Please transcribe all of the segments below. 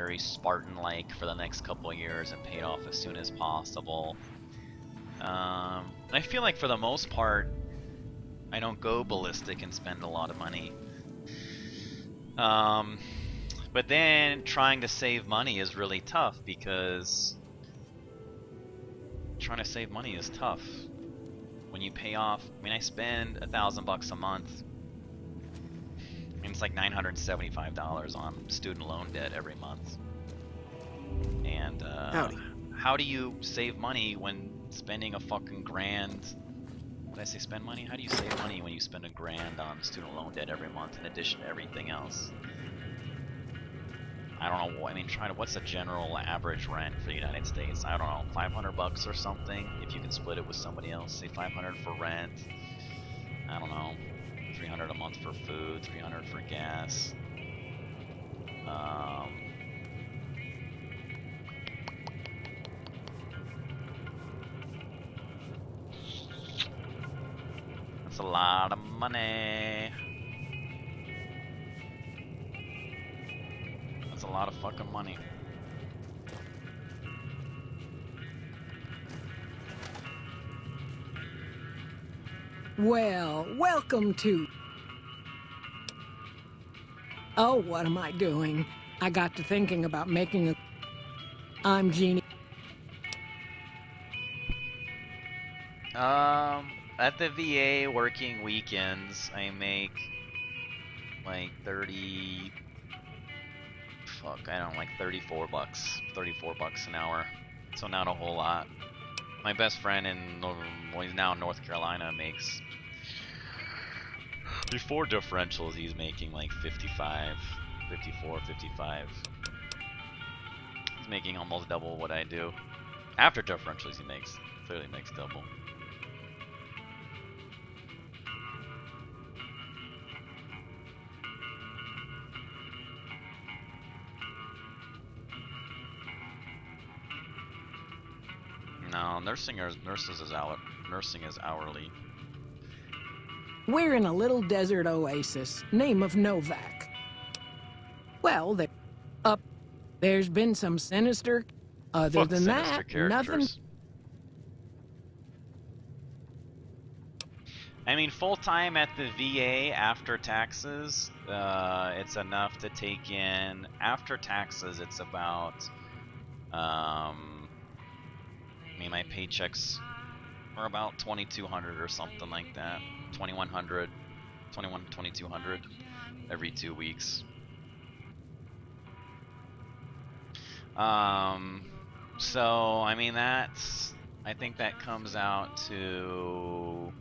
very Spartan-like for the next couple of years and pay it off as soon as possible. I feel like for the most part, I don't go ballistic and spend a lot of money. But then trying to save money is really tough because trying to save money is tough. When you pay off, I mean, I spend $1,000 a month. I mean, it's like $975 on student loan debt every month. And how do you save money when spending a fucking grand? Did I say spend money? How do you save money when you spend a grand on student loan debt every month in addition to everything else? I don't know. I mean, what's the general average rent for the United States? I don't know, $500 or something. If you can split it with somebody else, say $500 for rent. I don't know, $300 a month for food, $300 for gas. That's a lot of money. That's a lot of fucking money. Well, welcome to... Oh, what am I doing? I got to thinking about making a... I'm Jeannie. At the VA working weekends, I make like 30... Fuck, I don't know, like 34 bucks an hour. So not a whole lot. My best friend well, he's now in North Carolina, makes, before differentials, he's making like 55, 54, 55. He's making almost double what I do. After differentials, he clearly makes double. No, nursing is hourly. We're in a little desert oasis, name of Novak. Well, there's been some sinister. Other Fuck than sinister that, characters. nothing. I mean, full-time at the VA after taxes, it's enough to take in, after taxes, it's about, I mean, my paychecks are about $2,200 or something like that. $2,100, $2,200 every 2 weeks. So, I mean, I think that comes out to,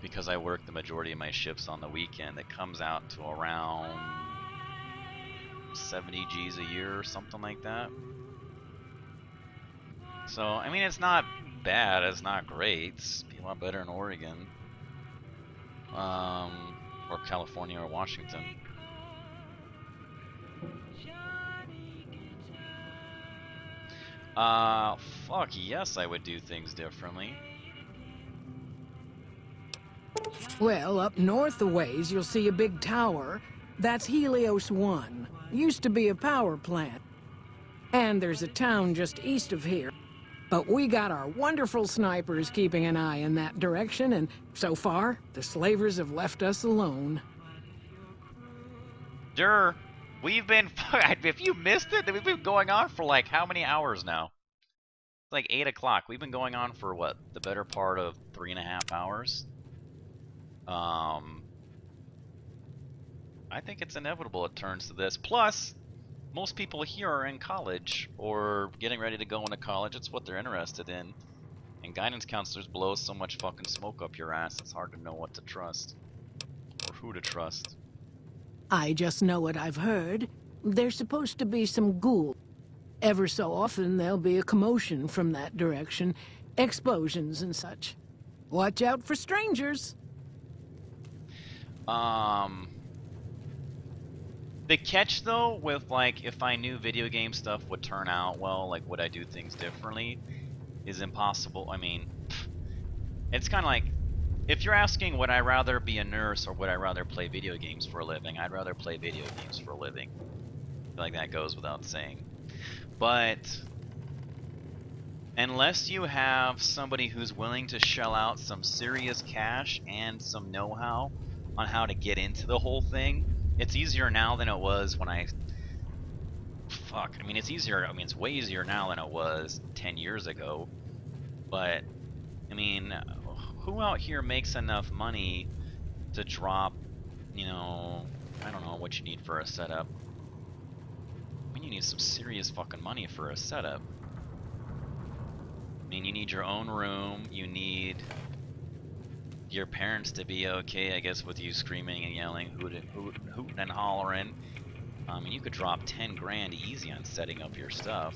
because I work the majority of my shifts on the weekend, it comes out to around 70 G's a year or something like that. So, I mean, it's not bad, it's not great. It's a lot better in Oregon. Or California or Washington. Fuck yes, I would do things differently. Well, up north a ways, you'll see a big tower. That's Helios 1. Used to be a power plant. And there's a town just east of here. But we got our wonderful snipers keeping an eye in that direction, and so far, the slavers have left us alone. Sure, we've been, if you missed it, then we've been going on for like how many hours now? It's like 8 o'clock. We've been going on for what, the better part of 3.5 hours? I think it's inevitable it turns to this. Plus, most people here are in college or getting ready to go into college. It's what they're interested in. And guidance counselors blow so much fucking smoke up your ass, it's hard to know what to trust. Or who to trust. I just know what I've heard. There's supposed to be some ghoul. Ever so often, there'll be a commotion from that direction. Explosions and such. Watch out for strangers. The catch though with like if I knew video game stuff would turn out well, like would I do things differently, is impossible. I mean, it's kind of like if you're asking would I rather be a nurse or would I rather play video games for a living, I'd rather play video games for a living. feel like that goes without saying. But unless you have somebody who's willing to shell out some serious cash and some know-how on how to get into the whole thing, it's easier now than it was when I... Fuck, I mean, it's easier, I mean, it's way easier now than it was 10 years ago. But, I mean, who out here makes enough money to drop, you know, I don't know what you need for a setup. I mean, you need some serious fucking money for a setup. I mean, you need your own room, you need your parents to be okay, I guess, with you screaming and yelling, hooting and hollering. I mean, you could drop 10 grand easy on setting up your stuff.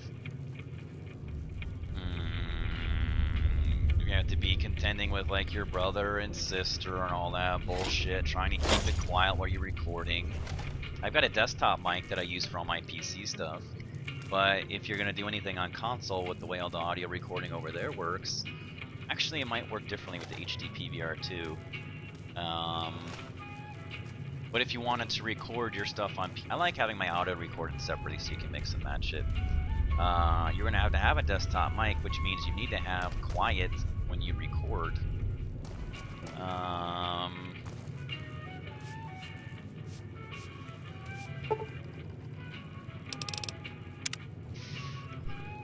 You have to be contending with like your brother and sister and all that bullshit, trying to keep it quiet while you're recording. I've got a desktop mic that I use for all my PC stuff, but if you're gonna do anything on console with the way all the audio recording over there works, actually it might work differently with the HD PVR too. But if you wanted to record your stuff on, I like having my audio recorded separately so you can mix and match it. You're gonna have to have a desktop mic, which means you need to have quiet when you record.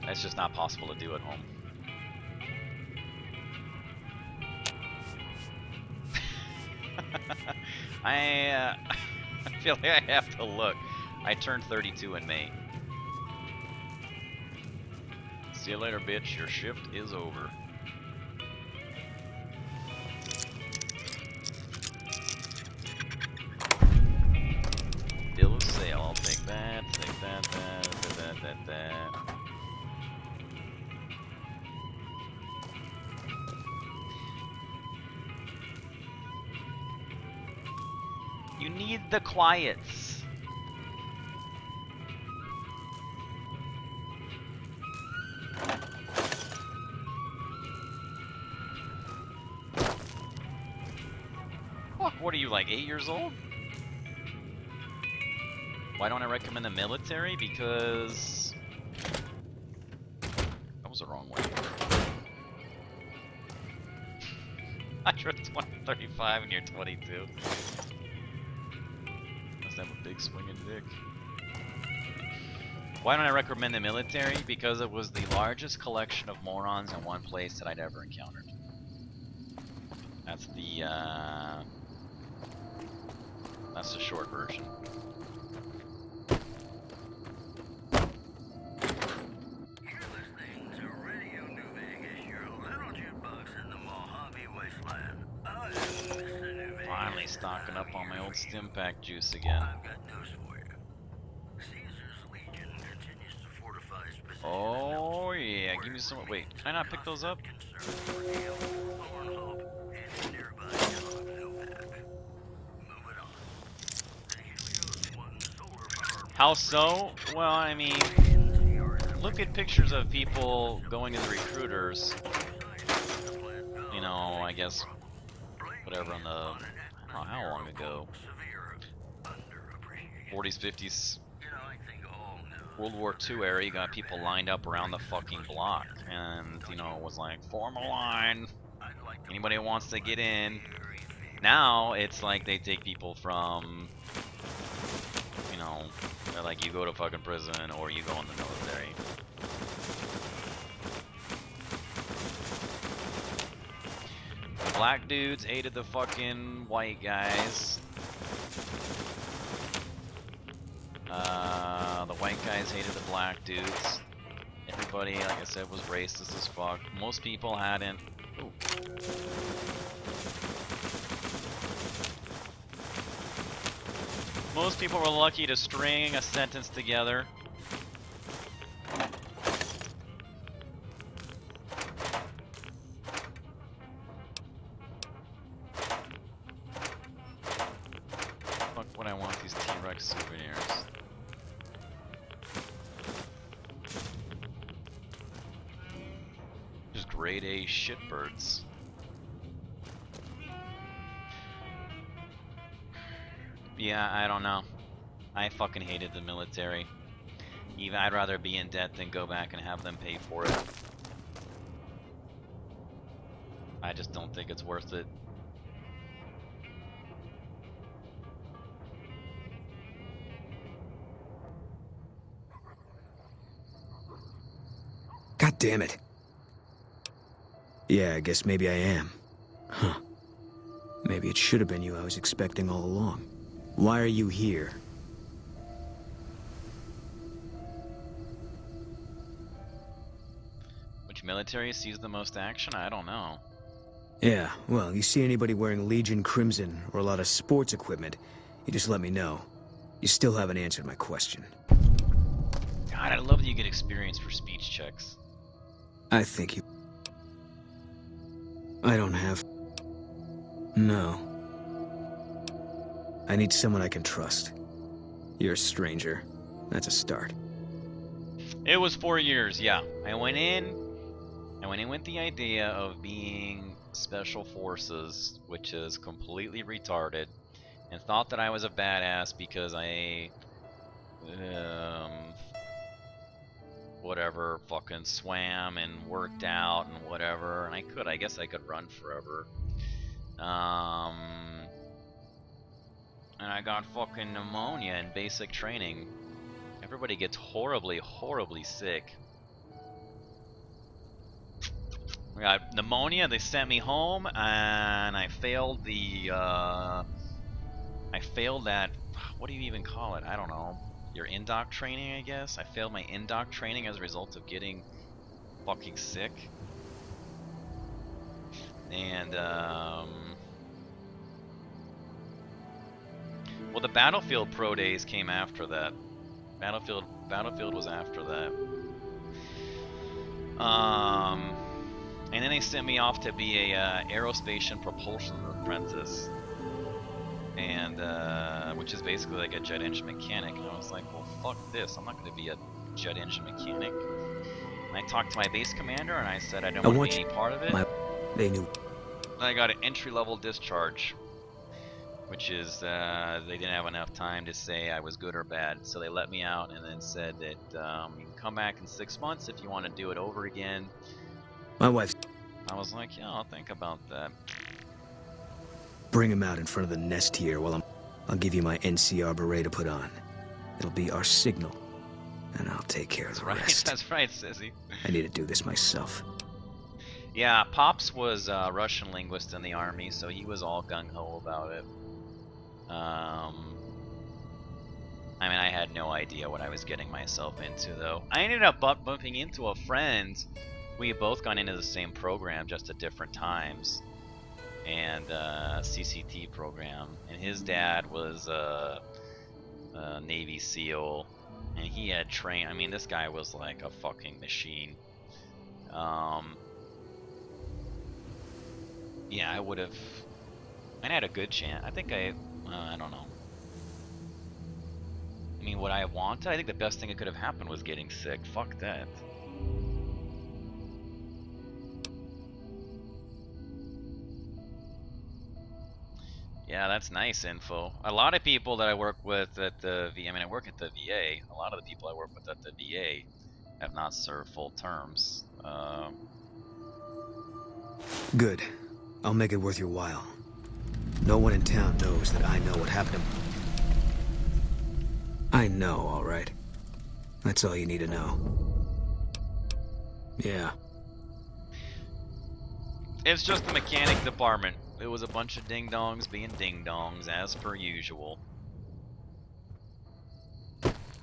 That's just not possible to do at home. I feel like I have to look. I turned 32 in May. See you later, bitch. Your shift is over. Bill of sale. I'll take that, take that. You need the quiets. Fuck, what are you, like 8 years old? Why don't I recommend the military? Because... that was the wrong way. You're 35 and you're 22. Must have a big swinging dick. Why don't I recommend the military? Because it was the largest collection of morons in one place that I'd ever encountered. That's the short version. Finally stocking up on my old stim pack juice again. Oh yeah, give me some. Wait, can I not pick those up? How so? Well, I mean, look at pictures of people going to the recruiters. You know, I guess, whatever on the, I don't know how long ago. 40s, 50s, World War II era, you got people lined up around the fucking block. And, you know, it was like, form a line. Anybody who wants to get in. Now, it's like they take people from, you know, they're like, you go to fucking prison or you go in the military. The black dudes hated the fucking white guys. The white guys hated the black dudes. Everybody, like I said, was racist as fuck. Most people hadn't. Ooh. Most people were lucky to string a sentence together. Fuck, what I want these T-Rex souvenirs. Just grade A shitbirds. Yeah, I don't know. I fucking hated the military. Even I'd rather be in debt than go back and have them pay for it. I just don't think it's worth it. God damn it. Yeah, I guess maybe I am. Huh. Maybe it should have been you I was expecting all along. Why are you here? Which military sees the most action? I don't know. Yeah, well, you see anybody wearing Legion Crimson or a lot of sports equipment, you just let me know. You still haven't answered my question. God, I love that you get experience for speech checks. I think you... I don't have... No. I need someone I can trust. You're a stranger. That's a start. It was 4 years, yeah. I went in with the idea of being Special Forces, which is completely retarded, and thought that I was a badass because I... whatever, fucking swam and worked out and whatever, and I guess I could run forever. And I got fucking pneumonia in basic training. Everybody gets horribly, horribly sick. I got pneumonia, they sent me home, and I failed the, I failed that, what do you even call it? I don't know. Your indoc training, I guess? I failed my indoc training as a result of getting fucking sick. And, well, the Battlefield Pro Days came after that. Battlefield was after that. And then they sent me off to be a aerospace and propulsion apprentice, and which is basically like a jet engine mechanic. And I was like, well, fuck this. I'm not going to be a jet engine mechanic. And I talked to my base commander, and I said I don't want to be any part of it. They knew. I got an entry-level discharge, which is they didn't have enough time to say I was good or bad, so they let me out and then said that you can come back in 6 months if you want to do it over again. My wife. I was like, yeah, I'll think about that. Bring him out in front of the nest here while I'll give you my NCR beret to put on. It'll be our signal, and I'll take care of the rest. That's right, Sissy. I need to do this myself. Yeah, Pops was a Russian linguist in the army, so he was all gung-ho about it. I mean, I had no idea what I was getting myself into, though. I ended up bumping into a friend. We had both gone into the same program, just at different times. And CCT program. And his dad was a Navy SEAL. And he had trained... I mean, this guy was like a fucking machine. Yeah, I would have... I had a good chance. I think I don't know. I mean, would I have wanted? I think the best thing that could have happened was getting sick. Fuck that. Yeah, that's nice info. A lot of people that I work with at the VA, I mean, I work at the VA. A lot of the people I work with at the VA have not served full terms. Good. I'll make it worth your while. No one in town knows that I know what happened to him. I know, all right. That's all you need to know. Yeah. It's just the mechanic department. It was a bunch of ding-dongs being ding-dongs, as per usual.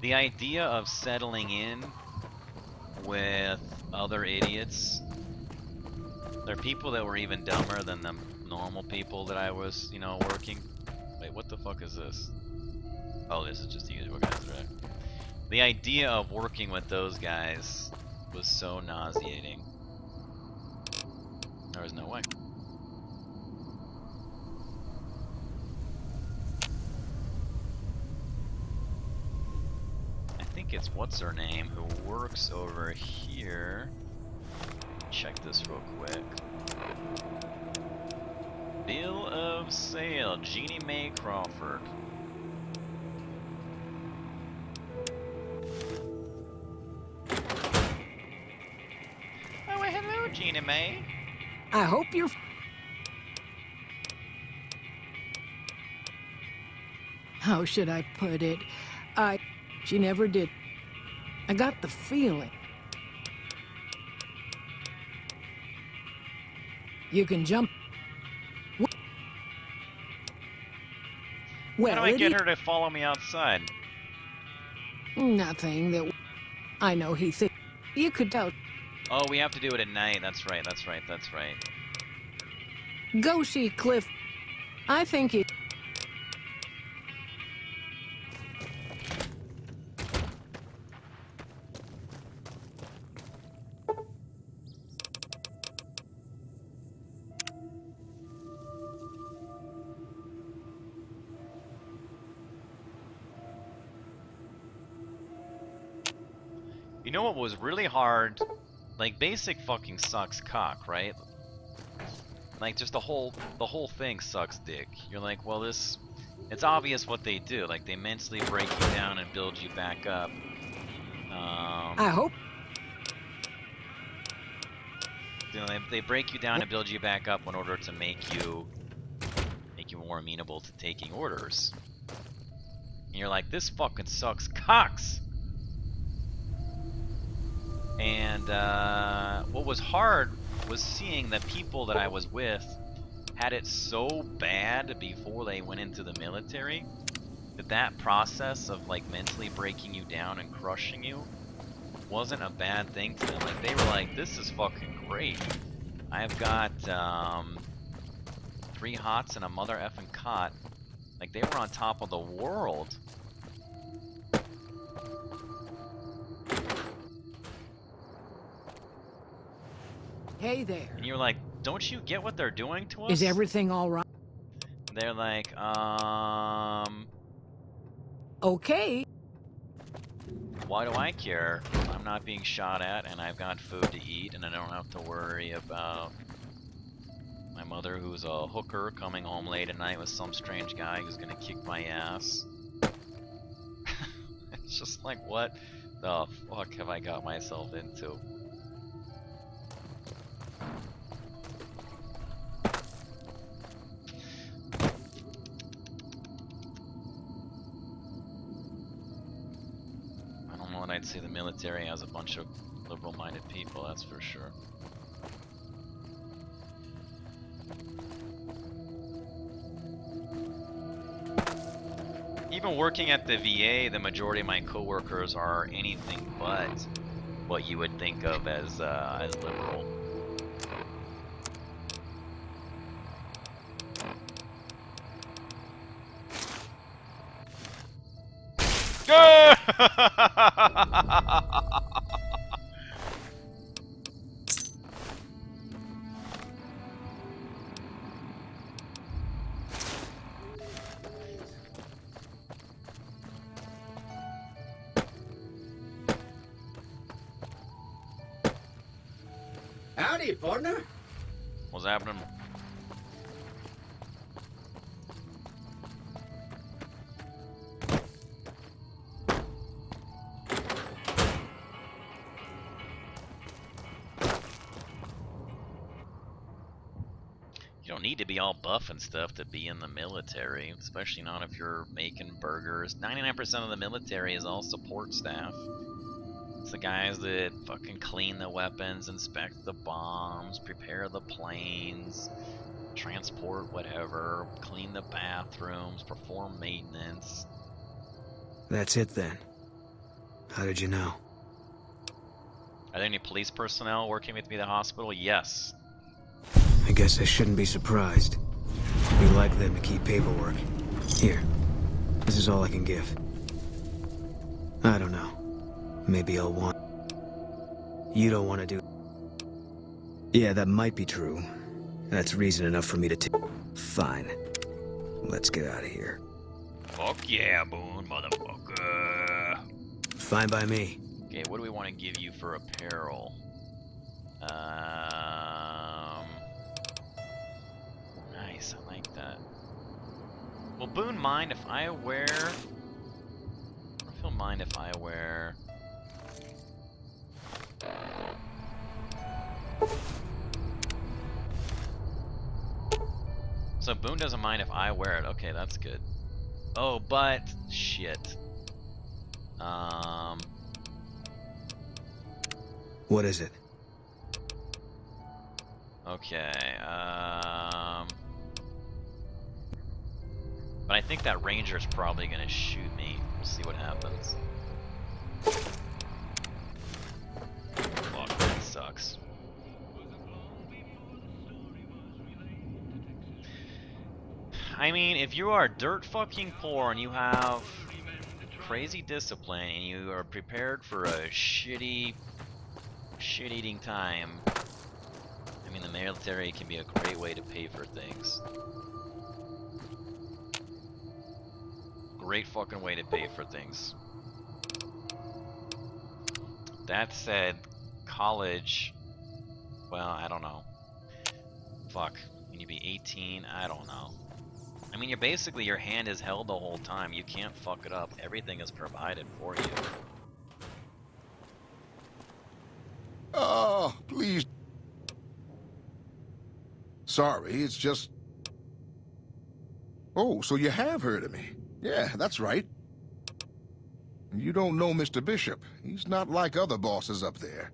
The idea of settling in with other idiots... There are people that were even dumber than the normal people that I was, you know, working. Wait, what the fuck is this? Oh, this is just the usual guys, right? The idea of working with those guys was so nauseating. There was no way. I think it's what's her name who works over here. Check this real quick. Bill of sale, Jeannie Mae Crawford. Teeny May. I hope you're... How should I put it? She never did. I got the feeling. You can jump... Well, How do I get her to follow me outside? Nothing that... I know he thinks... You could tell... Oh, we have to do it at night. That's right, that's right, that's right. Go see Cliff. I think he... You know what was really hard? Like, basic fucking sucks cock, right? Like, just the whole thing sucks dick. You're like, well, this... It's obvious what they do. Like, they mentally break you down and build you back up. I hope... You know, they break you down and build you back up in order to make you more amenable to taking orders. And you're like, this fucking sucks cocks! And what was hard was seeing the people that I was with had it so bad before they went into the military that process of like mentally breaking you down and crushing you wasn't a bad thing to them. Like, they were like, this is fucking great. I've got 3 hots and a mother effing cot. Like, they were on top of the world. Hey there. And you're like, don't you get what they're doing to us? Is everything all right? They're like, Okay. why do I care? I'm not being shot at, and I've got food to eat, and I don't have to worry about my mother, who's a hooker, coming home late at night with some strange guy who's gonna kick my ass. It's just like, what the fuck have I got myself into? I'd say the military has a bunch of liberal-minded people, that's for sure. Even working at the VA, the majority of my coworkers are anything but what you would think of as liberal. Howdy, partner. What's happening? You don't need to be all buff and stuff to be in the military, especially not if you're making burgers. 99% of the military is all support staff. It's the guys that fucking clean the weapons, inspect the bombs, prepare the planes, transport whatever, clean the bathrooms, perform maintenance. That's it then. How did you know? Are there any police personnel working with me at the hospital? Yes. I guess I shouldn't be surprised. We like them to keep paperwork. Here. This is all I can give. I don't know. Maybe I'll want... You don't want to do... Yeah, that might be true. That's reason enough for me to take... Fine. Let's get out of here. Fuck yeah, Boone, motherfucker. Fine by me. Okay, what do we want to give you for apparel? Nice, I like that. Will Boone mind if I wear... Or if he'll mind if I wear... Boone doesn't mind if I wear it. Okay, that's good. Oh, but shit. What is it? Okay. But I think that ranger's probably gonna shoot me. We'll see what happens. Fuck, that sucks. I mean, if you are dirt fucking poor and you have crazy discipline and you are prepared for a shit-eating time, I mean, the military can be a great way to pay for things. Great fucking way to pay for things. That said, college, well, I don't know. Fuck, when you be 18, I don't know. I mean, you're basically, your hand is held the whole time. You can't fuck it up. Everything is provided for you. Oh, please. Sorry, it's just... Oh, so you have heard of me. Yeah, that's right. You don't know Mr. Bishop. He's not like other bosses up there.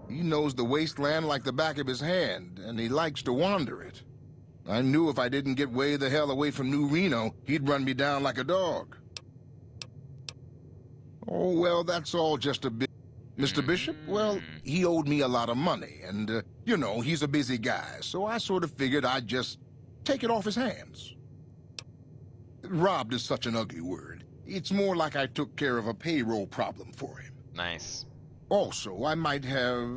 He knows the wasteland like the back of his hand, and he likes to wander it. I knew if I didn't get way the hell away from New Reno, he'd run me down like a dog. Oh, well, that's all just a bit... Mr. Bishop, well, he owed me a lot of money, and, you know, he's a busy guy, so I sort of figured I'd just take it off his hands. Robbed is such an ugly word. It's more like I took care of a payroll problem for him. Nice. Also, I might have,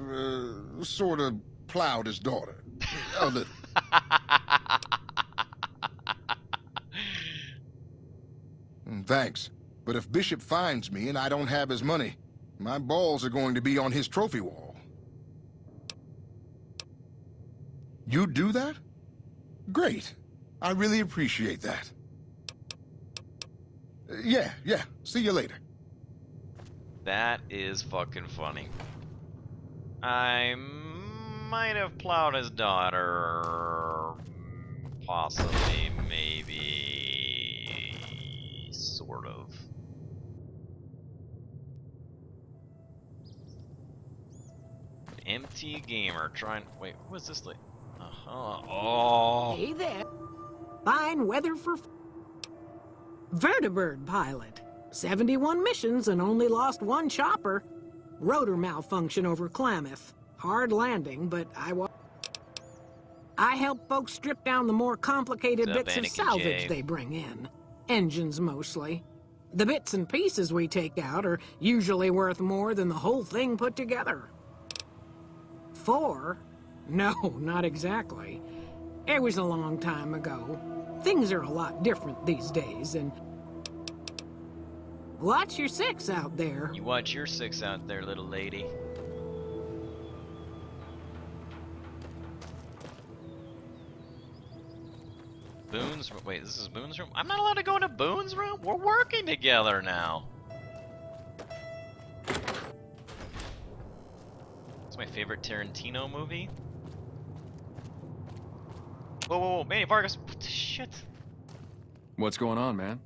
sort of plowed his daughter. A little. Thanks. But if Bishop finds me and I don't have his money, my balls are going to be on his trophy wall. You do that? Great. I really appreciate that. Yeah. See you later. That is fucking funny. I might have plowed his daughter. Possibly, maybe, sort of. MT Gamer trying. Wait, who is this? Like, oh. Hey there. Fine weather for Vertibird pilot. 71 missions and only lost one chopper. Rotor malfunction over Klamath. Hard landing, but I help folks strip down the more complicated bits of salvage they bring in. Engines mostly. The bits and pieces we take out are usually worth more than the whole thing put together. 4? No, not exactly. It was a long time ago. Things are a lot different these days, and... Watch your 6 out there. You watch your 6 out there, little lady. Boone's... Wait, this is Boone's room? I'm not allowed to go into Boone's room? We're working together now. It's my favorite Tarantino movie. Whoa, Manny Vargas, what the shit? What's going on, man?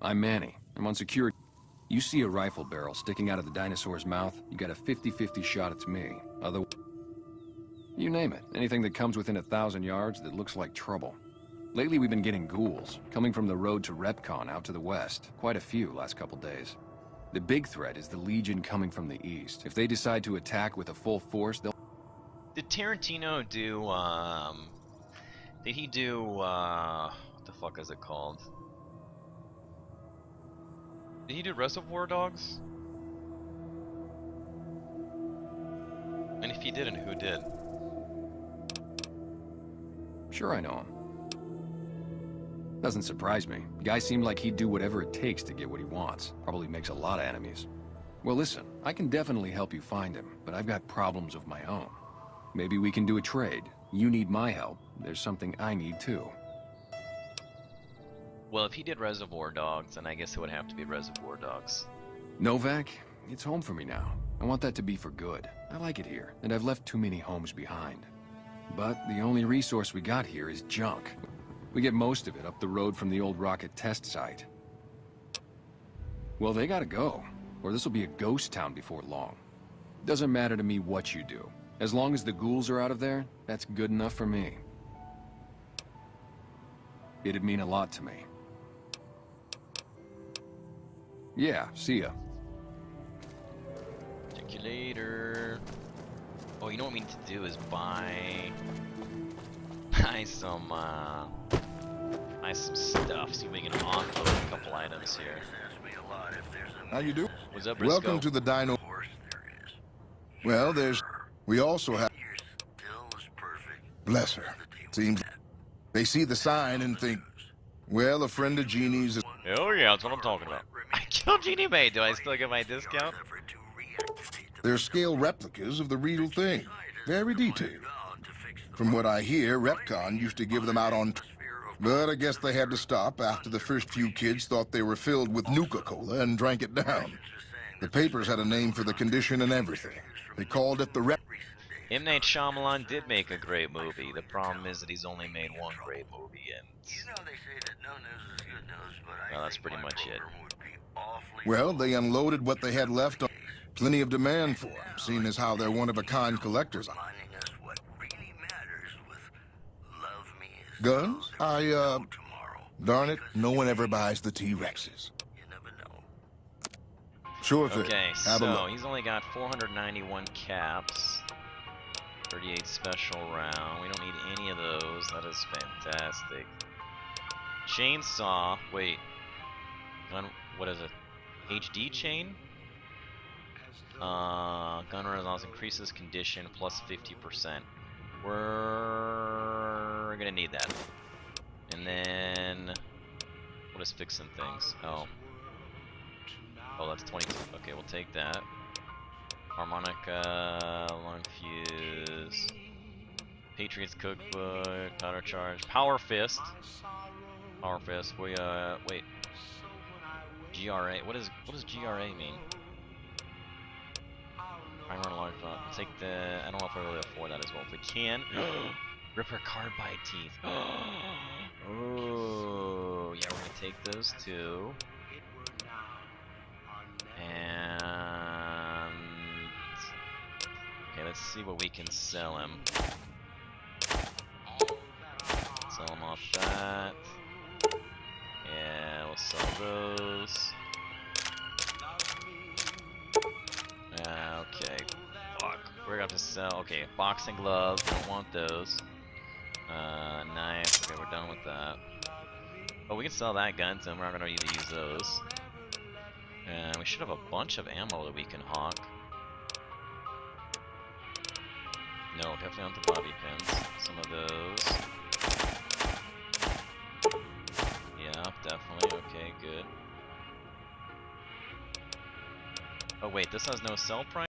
I'm Manny. I'm on security. You see a rifle barrel sticking out of the dinosaur's mouth, you got a 50-50 shot it's me. You name it. Anything that comes within 1,000 yards that looks like trouble. Lately we've been getting ghouls, coming from the road to Repcon out to the west. Quite a few last couple days. The big threat is the Legion coming from the east. If they decide to attack with a full force, they'll... Did Tarantino do, did he do, what the fuck is it called? Did he do Reservoir Dogs? And if he didn't, who did? Sure I know him. Doesn't surprise me. Guy seemed like he'd do whatever it takes to get what he wants. Probably makes a lot of enemies. Well listen, I can definitely help you find him, but I've got problems of my own. Maybe we can do a trade. You need my help. There's something I need too. Well, if he did Reservoir Dogs, then I guess it would have to be Reservoir Dogs. Novak, it's home for me now. I want that to be for good. I like it here, and I've left too many homes behind. But the only resource we got here is junk. We get most of it up the road from the old rocket test site. Well, they gotta go, or this will be a ghost town before long. Doesn't matter to me what you do. As long as the ghouls are out of there, that's good enough for me. It'd mean a lot to me. Yeah, see ya. Check you later. Oh, you know what we need to do is buy some stuff. See if we can offload a couple items here. How you do? What's up, Briscoe? Welcome to the Dino. Well, we also have. Bless her. Seems they see the sign and think, well, a friend of Jeannie's is. Oh yeah, that's what I'm talking about. I killed Genie May. Do I still get my discount? They're scale replicas of the real thing. Very detailed. From what I hear, Repcon used to give them out on. But I guess they had to stop after the first few kids thought they were filled with Nuka-Cola and drank it down. The papers had a name for the condition and everything. They called it the Rep. M. Night Shyamalan did make a great movie. The problem is that he's only made one great movie, and well, that's pretty much it. Well, they unloaded what they had left on. Plenty of demand for them, seeing as how they're one-of-a-kind collectors. Guns? Darn it, no one ever buys the T-Rexes. Sure thing. Okay, Have a so look. he's only got 491 caps. 38 special round. We don't need any of those. That is fantastic. Chainsaw. Wait. Gun. What is it? HD chain? Gun response increases condition plus 50%. We're gonna need that. And then what is fixing things? Oh, that's 22. Okay, we'll take that. Harmonica, long fuse, Patriots cookbook, powder charge, power fist. Power fist. We wait. GRA. What does GRA mean? Primer large drop. Take the. I don't know if I really afford that as well. If we can, Ripper carbide teeth. Oh, yeah, we're gonna take those two. And okay, let's see what we can sell him. Sell him off that. Yeah, we'll sell those. Okay, fuck. We're gonna have to sell. Okay, boxing gloves. Don't want those. Knives. Okay, we're done with that. Oh, we can sell that gun, so we're not gonna need to use those. And we should have a bunch of ammo that we can hawk. No, definitely not the bobby pins. Some of those. Yeah, definitely. Okay, good. Oh wait, this has no sell price?